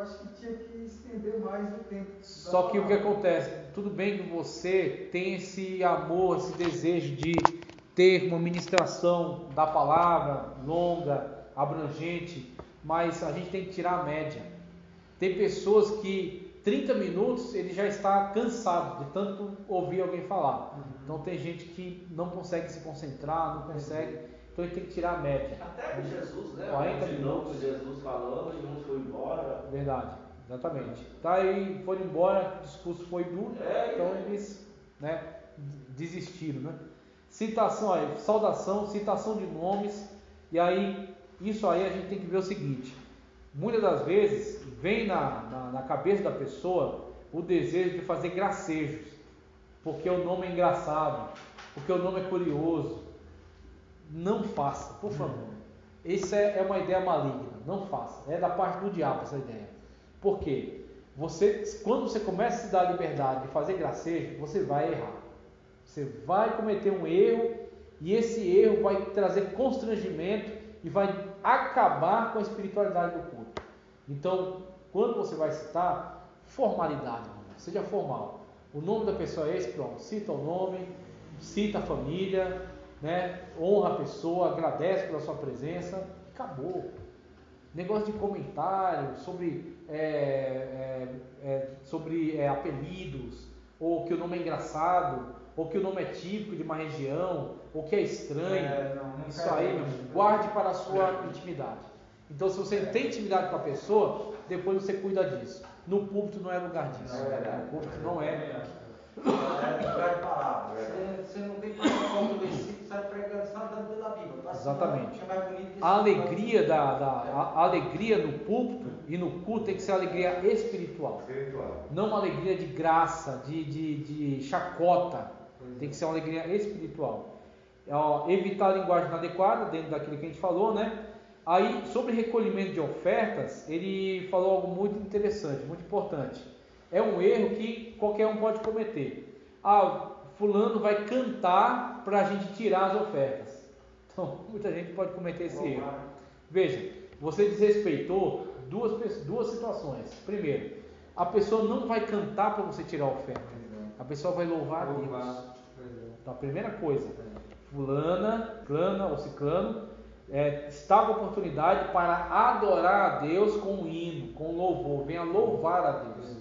acho que tinha que estender mais o tempo. Só que o que acontece? Tudo bem que você tem esse amor, esse desejo de ter uma ministração da palavra longa, abrangente, mas a gente tem que tirar a média. Tem pessoas que 30 minutos ele já está cansado de tanto ouvir alguém falar. Então tem gente que não consegue se concentrar, não consegue. Então Então a gente tem que tirar a média. Até com Jesus, né? 40 com minutos. Jesus falando e uns foi embora. Verdade, exatamente. Tá aí, foram embora, o discurso foi duro, então eles, né, desistiram, né? Citação aí, saudação, citação de nomes, e aí, isso aí a gente tem que ver o seguinte: muitas das vezes vem na cabeça da pessoa o desejo de fazer gracejos, porque o nome é engraçado, porque o nome é curioso. Não faça, por favor. Isso é uma ideia maligna, não faça. É da parte do diabo essa ideia. Por quê? Quando você começa a se dar a liberdade de fazer gracejo, você vai errar. Você vai cometer um erro, e esse erro vai trazer constrangimento e vai acabar com a espiritualidade do culto. Então, quando você vai citar, formalidade, seja formal. O nome da pessoa é esse, pronto. Cita o nome, cita a família, né? Honra a pessoa, agradece pela sua presença, acabou. Negócio de comentário sobre apelidos, ou que o nome é engraçado, ou que o nome é típico de uma região, ou que é estranho. Isso aí, meu amigo, guarde para a sua intimidade. Então, se você tem intimidade com a pessoa, depois você cuida disso. No púlpito não é lugar disso. No púlpito não é. lugar de palavra. Você não tem participação do versículo, sai pregando, sai andando pela Bíblia. Exatamente. É mais bonito que A alegria, a alegria no púlpito e no culto tem que ser alegria espiritual. Não uma alegria de graça, de chacota. Tem que ser uma alegria espiritual. Evitar a linguagem inadequada, dentro daquilo que a gente falou, né? Aí, sobre recolhimento de ofertas, ele falou algo muito interessante, muito importante. É um erro que qualquer um pode cometer. Fulano vai cantar para a gente tirar as ofertas. Então, muita gente pode cometer esse erro. Veja, você desrespeitou duas situações. Primeiro, a pessoa não vai cantar para você tirar a oferta. A pessoa vai louvar a Deus. Então, a primeira coisa, fulana ou ciclano, está com oportunidade para adorar a Deus com um hino, com louvor. Venha louvar a Deus.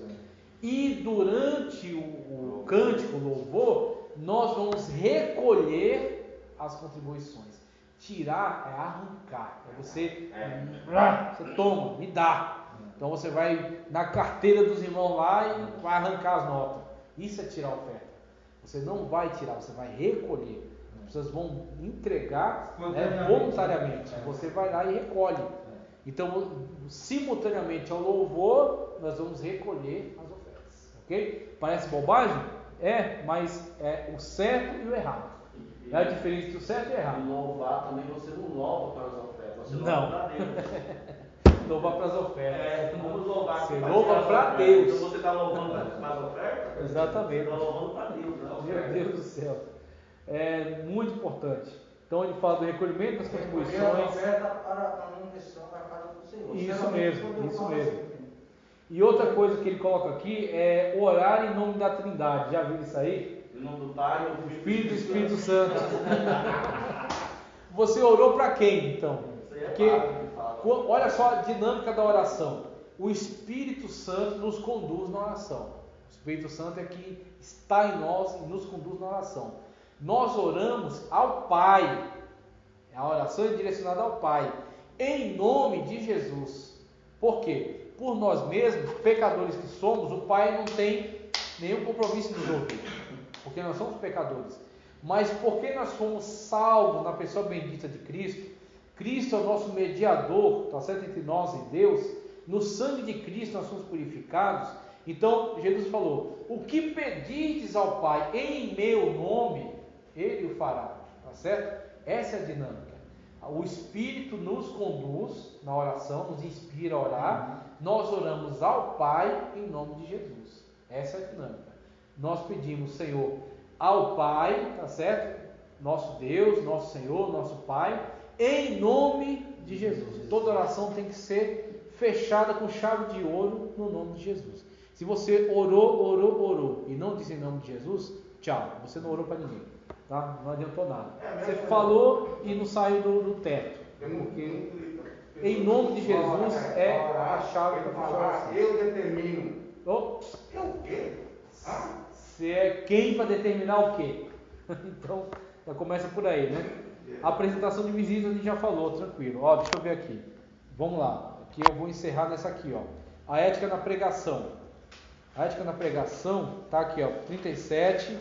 E durante o cântico, o louvor, nós vamos recolher as contribuições. Tirar é arrancar. Você toma, me dá. Então você vai na carteira dos irmãos lá e vai arrancar as notas. Isso é tirar a oferta. Você não vai tirar, você vai recolher. As pessoas vão entregar voluntariamente. Você vai lá e recolhe. Então, simultaneamente ao louvor, nós vamos recolher as ofertas. Ok? Parece bobagem? Mas é o certo e o errado. É a diferença entre o certo e o errado. E louvar também, você não louva para as ofertas, você não. louva para Deus. Louvar para as ofertas. Vamos louvar. Você louva para Deus. Então você está louvando para as ofertas? Exatamente. Você está louvando para Deus. Meu Deus do céu. É muito importante. Então ele fala do recolhimento das contribuições. Para a manutenção da casa do Senhor. Isso mesmo. E outra coisa que ele coloca aqui é orar em nome da Trindade. Já viu isso aí? Em nome do Pai, do Filho e do Espírito Santo. Você orou para quem, então? Porque, olha só a dinâmica da oração. O Espírito Santo nos conduz na oração. O Espírito Santo é que está em nós e nos conduz na oração. Nós oramos ao Pai. A oração é direcionada ao Pai, em nome de Jesus. Por quê? Por nós mesmos, pecadores que somos, o Pai não tem nenhum compromisso de nos ouvir, porque nós somos pecadores. Mas porque nós fomos salvos na pessoa bendita de Cristo, Cristo é o nosso mediador, está certo, entre nós e Deus. No sangue de Cristo nós somos purificados. Então Jesus falou: o que pedirdes ao Pai em meu nome, Ele o fará, está certo? Essa é a dinâmica. O Espírito nos conduz na oração, nos inspira a orar. Nós oramos ao Pai em nome de Jesus. Essa é a dinâmica. Nós pedimos, Senhor, ao Pai, tá certo? Nosso Deus, nosso Senhor, nosso Pai, em nome de Jesus. Toda oração tem que ser fechada com chave de ouro no nome de Jesus. Se você orou e não disse em nome de Jesus, tchau, você não orou para ninguém, tá? Não adiantou nada. Você falou e não saiu do teto, porque em nome de Jesus é a chave para fechar a oração. Eu determino. Eu o quê? Você é quem para determinar o quê? Então, já começa por aí, né? A apresentação de visitas a gente já falou, tranquilo. Ó, deixa eu ver aqui. Vamos lá. Aqui eu vou encerrar nessa aqui, ó. A ética na pregação. A ética na pregação tá aqui, ó, 37.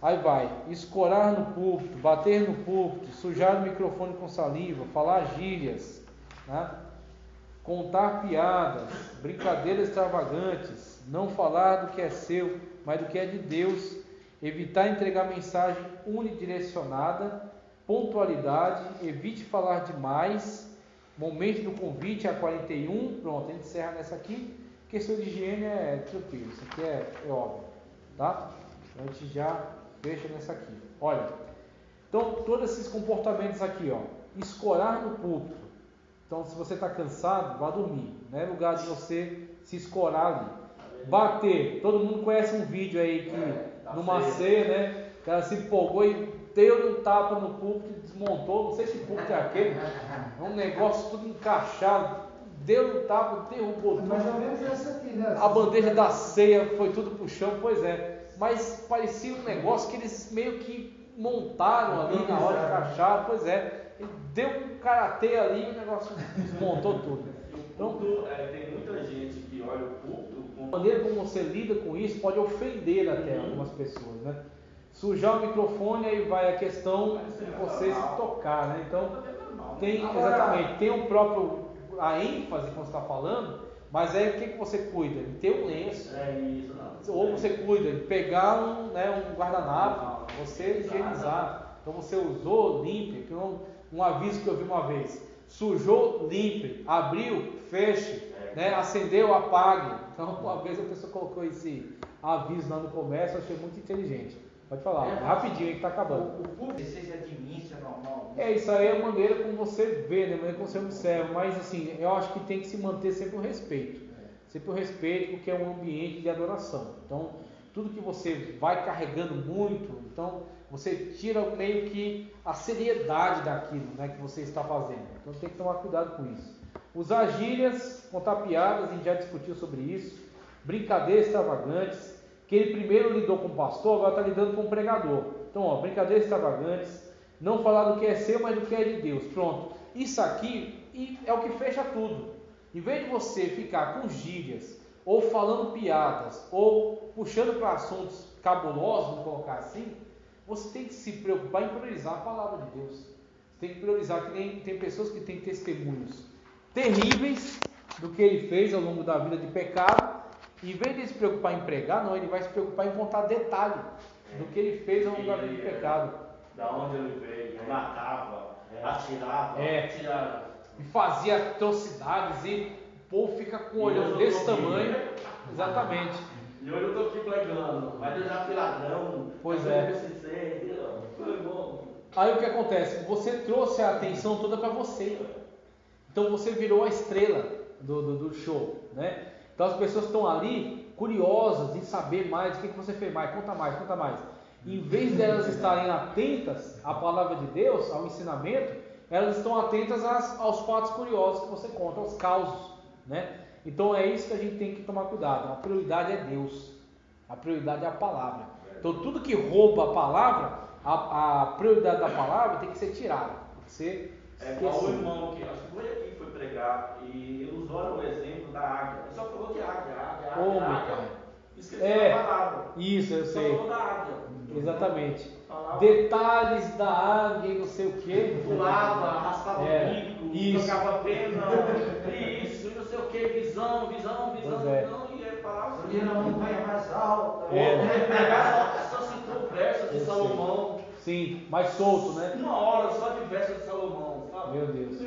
Aí vai, escorar no púlpito, bater no púlpito, sujar o microfone com saliva, falar gírias, né? Contar piadas, brincadeiras extravagantes, não falar do que é seu, mas do que é de Deus, evitar entregar mensagem unidirecionada, pontualidade, evite falar demais, momento do convite a 41, pronto, a gente encerra nessa aqui. Questão de higiene é tranquilo, isso aqui é óbvio, tá? Então a gente já fecha nessa aqui. Olha, então todos esses comportamentos aqui, ó, escorar no púlpito. Então, se você está cansado, vá dormir. Não é lugar de você se escorar ali. Bater. Todo mundo conhece um vídeo aí que numa ceia, né? O cara se empolgou e deu um tapa no púlpito e desmontou. Não sei se púlpito é aquele. É um negócio tudo encaixado. Deu um tapa, derrubou tudo. Mais ou menos essa aqui, né? A bandeja da ceia foi tudo pro chão, pois é. Mas parecia um negócio que eles meio que montaram ali na hora de encaixar, pois é. Ele deu um karatê ali e o negócio desmontou tudo. Então, tem muita gente que olha o púlpito a maneira como você lida com isso pode ofender até algumas pessoas, né? Sujar o microfone, aí vai a questão de você se tocar, né? Então, exatamente, tem a ênfase que você está falando, mas aí o que você cuida? De ter um lenço. isso, não. Ou você cuida de pegar um guardanapo, você higienizar. Então você usou, limpe. Um aviso que eu vi uma vez: sujou, limpe, abriu, feche, né? Acendeu, apague. Então uma vez a pessoa colocou esse aviso lá no comércio, eu achei muito inteligente. Pode falar, rapidinho aí que está acabando. O público se administra normal. Isso aí é a maneira como você vê, né? A maneira como você observa. Mas assim, eu acho que tem que se manter sempre o respeito. Sempre o respeito, porque é um ambiente de adoração. Então, tudo que você vai carregando muito, então você tira meio que a seriedade daquilo, né, que você está fazendo. Então tem que tomar cuidado com isso. Usar gírias, contar piadas, a gente já discutiu sobre isso. Brincadeiras extravagantes, que ele primeiro lidou com o pastor, agora está lidando com o pregador. Então, ó, brincadeiras extravagantes, não falar do que é seu, mas do que é de Deus. Pronto. Isso aqui é o que fecha tudo. Em vez de você ficar com gírias, ou falando piadas, ou puxando para assuntos cabulosos, vamos colocar assim, você tem que se preocupar em priorizar a palavra de Deus. Você tem que priorizar, que tem pessoas que têm testemunhos terríveis do que ele fez ao longo da vida de pecado. Em vez de se preocupar em pregar, não, ele vai se preocupar em contar detalhe do que ele fez ao longo da vida de pecado. Da onde ele veio, matava, atirava, e fazia atrocidades, e o povo fica com o olhão desse tamanho. Exatamente. E hoje eu estou aqui pregando, mas eu já fui ladrão. Pois é. Aí o que acontece? Você trouxe a atenção toda para você. Então você virou a estrela do show, né? Então as pessoas estão ali curiosas em saber mais o que você fez mais, conta mais, conta mais. Em vez delas estarem atentas à palavra de Deus, ao ensinamento, elas estão atentas aos fatos curiosos que você conta, aos causos, né? Então é isso que a gente tem que tomar cuidado. A prioridade é Deus, a prioridade é a palavra. Então tudo que rouba a palavra, a prioridade da palavra tem que ser tirada, tem que ser igual o irmão que acho que foi aqui que foi pregar e ele usou o exemplo da águia. Ele só falou de águia. Esqueceu a palavra. Isso, eu sei. Só falou da águia. Exatamente. Falava, detalhes da águia e não sei o que. Pulava, raspava o bico, isso. tocava pena, isso, e não sei o que, visão, não, e ele falava assim. Não vai mais alta. Ele pegava só citou versos de Salomão. Sim, mais solto, né? Uma hora só de versos de Salomão, sabe? Meu Deus.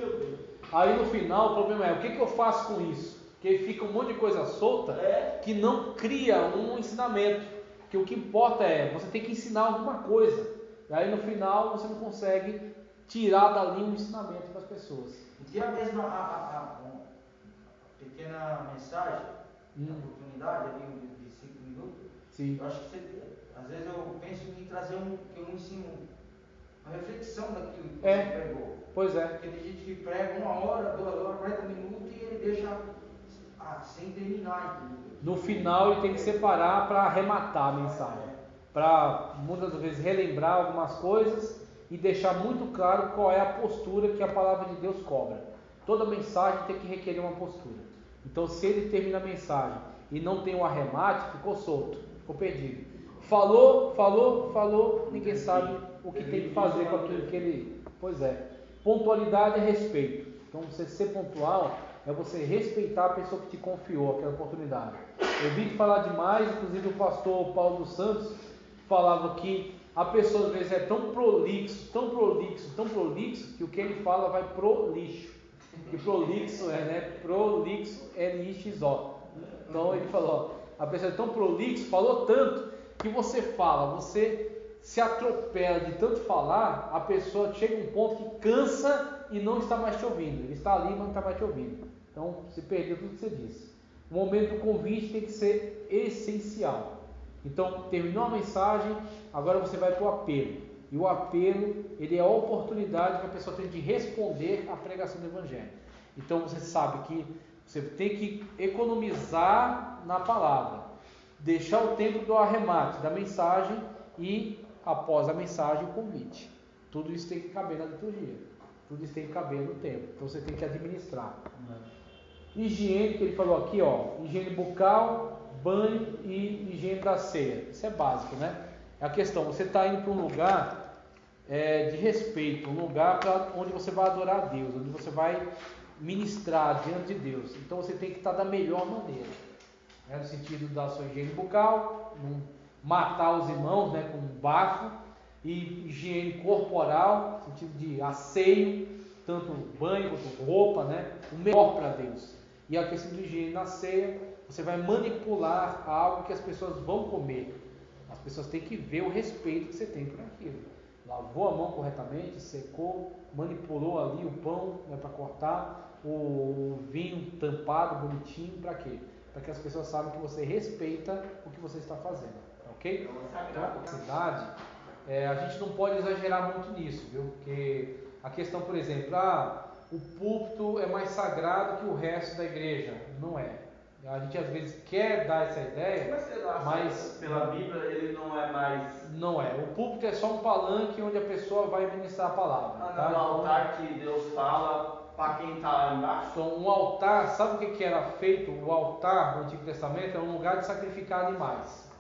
Aí no final o problema é, o que eu faço com isso? Porque fica um monte de coisa solta que não cria um ensinamento. Que o que importa é, você tem que ensinar alguma coisa. E aí no final você não consegue tirar dali um ensinamento para as pessoas. Tinha mesmo a pequena mensagem, a oportunidade ali de 5 minutos. Sim. Eu acho que às vezes eu penso em trazer um ensino, uma reflexão daquilo que você pregou. Pois é. Porque tem gente que prega 1 hora, 2 horas, 40 minutos e ele deixa sem terminar. Entendeu? No final ele tem que separar para arrematar a mensagem. Para muitas vezes relembrar algumas coisas e deixar muito claro qual é a postura que a palavra de Deus cobra. Toda mensagem tem que requerer uma postura. Então, se ele termina a mensagem e não tem um arremate, ficou solto, ficou perdido. Falou, ninguém sabe o que tem que fazer com aquilo que ele... Pois é, pontualidade é respeito. Então, você ser pontual é você respeitar a pessoa que te confiou aquela oportunidade. Eu vi de falar demais, inclusive o pastor Paulo dos Santos falava que a pessoa às vezes é tão prolixo, que o que ele fala vai pro lixo. E prolixo prolixo, L-I-X-O. Então ele falou, a pessoa é tão prolixo, falou tanto, que você se atropela de tanto falar, a pessoa chega a um ponto que cansa e não está mais te ouvindo. Ele está ali, mas não está mais te ouvindo. Então, se perdeu tudo que você disse. O momento do convite tem que ser essencial. Então, terminou a mensagem, agora você vai para o apelo. E o apelo, ele é a oportunidade que a pessoa tem de responder à pregação do Evangelho. Então, você sabe que você tem que economizar na palavra. Deixar o tempo do arremate da mensagem e, após a mensagem, o convite. Tudo isso tem que caber na liturgia. Tudo isso tem que caber no tempo. Então, você tem que administrar. Higiene, que ele falou aqui, higiene bucal, banho e higiene da ceia. Isso é básico, né? É a questão, você está indo para um lugar de respeito, um lugar onde você vai adorar a Deus, onde você vai ministrar diante de Deus. Então você tem que estar da melhor maneira, né? No sentido da sua higiene bucal, não matar os irmãos, né, com um bafo, e higiene corporal, no sentido de asseio, tanto banho quanto roupa, né? O melhor para Deus. E a questão de higiene na ceia, você vai manipular algo que as pessoas vão comer. As pessoas têm que ver o respeito que você tem por aquilo. Lavou a mão corretamente, secou, manipulou ali o pão, né, para cortar, o vinho tampado, bonitinho, para quê? Para que as pessoas saibam que você respeita o que você está fazendo, ok? Então, a cidade, a gente não pode exagerar muito nisso, viu? Porque a questão, por exemplo, o púlpito é mais sagrado que o resto da igreja. Não é. A gente às vezes quer dar essa ideia, mas pela Bíblia ele não é mais... Não é. O púlpito é só um palanque onde a pessoa vai ministrar a palavra. Tá? No altar que Deus fala para quem está lá embaixo. Então, um altar, sabe o que era feito? O altar no Antigo Testamento é um lugar de sacrificar animais.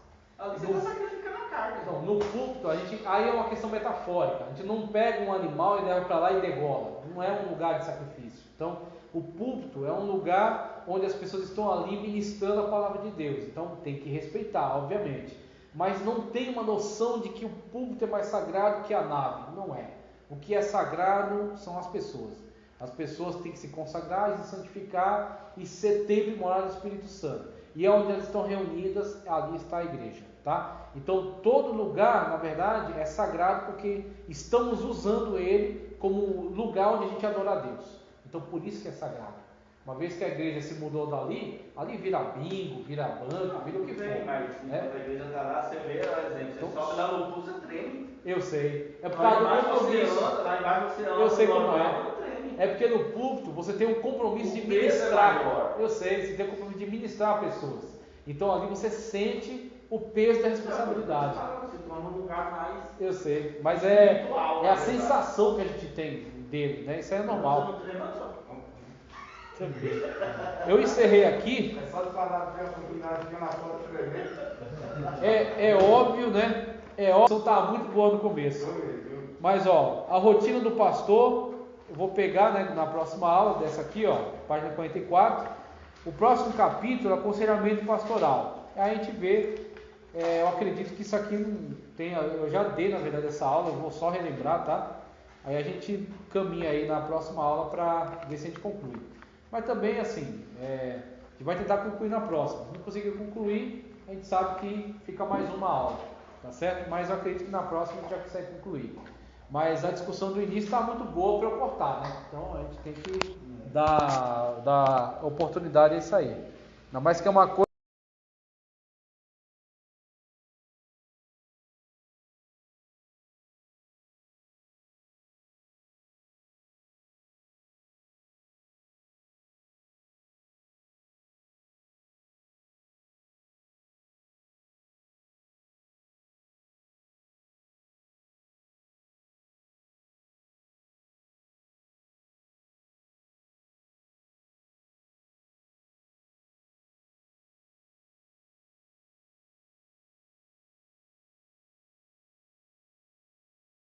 Você está sacrificando a carne. Então, no púlpito, aí é uma questão metafórica. A gente não pega um animal e leva para lá e degola. Não é um lugar de sacrifício. Então, o púlpito é um lugar onde as pessoas estão ali ministrando a palavra de Deus. Então, tem que respeitar, obviamente. Mas não tem uma noção de que o púlpito é mais sagrado que a nave. Não é. O que é sagrado são as pessoas. As pessoas têm que se consagrar e se santificar e ser templo e morada do Espírito Santo. E é onde elas estão reunidas, ali está a igreja. Tá? Então, todo lugar, na verdade, é sagrado porque estamos usando ele como lugar onde a gente adora a Deus. Então, por isso que é sagrado. Uma vez que a igreja se mudou dali vira bingo, vira banco, vira o que for. Mas quando a igreja está lá, você vê, por exemplo, você sobe lá no pulso, você treme. Eu sei. É por Lá causa embaixo do compromisso. lá embaixo você anda. Eu sei como é. Treme. É porque no púlpito você tem um compromisso de O peso é ministrar. maior. Eu sei, você tem um compromisso de ministrar pessoas. Então ali você sente o peso da responsabilidade. Se torna um lugar mais... Eu sei, mas é espiritual, a sensação que a gente tem dele, né? Isso aí é normal. Você não treme, não. Eu encerrei aqui. É só de falar que a comunidade fica na foto tremer. É óbvio, né? É óbvio, estava muito boa no começo. Mas a rotina do pastor, eu vou pegar, né, na próxima aula, dessa aqui, página 44. O próximo capítulo é aconselhamento pastoral. Aí a gente vê, eu acredito que isso aqui não tem, eu já dei na verdade essa aula, eu vou só relembrar, tá? Aí a gente caminha aí na próxima aula para ver se a gente conclui. Mas também assim, a gente vai tentar concluir na próxima. Se não conseguir concluir, a gente sabe que fica mais uma aula, tá certo? Mas eu acredito que na próxima a gente já consegue concluir. Mas a discussão do início está muito boa para eu cortar, né? Então a gente tem que dar oportunidade a isso aí. Ainda mais que é uma coisa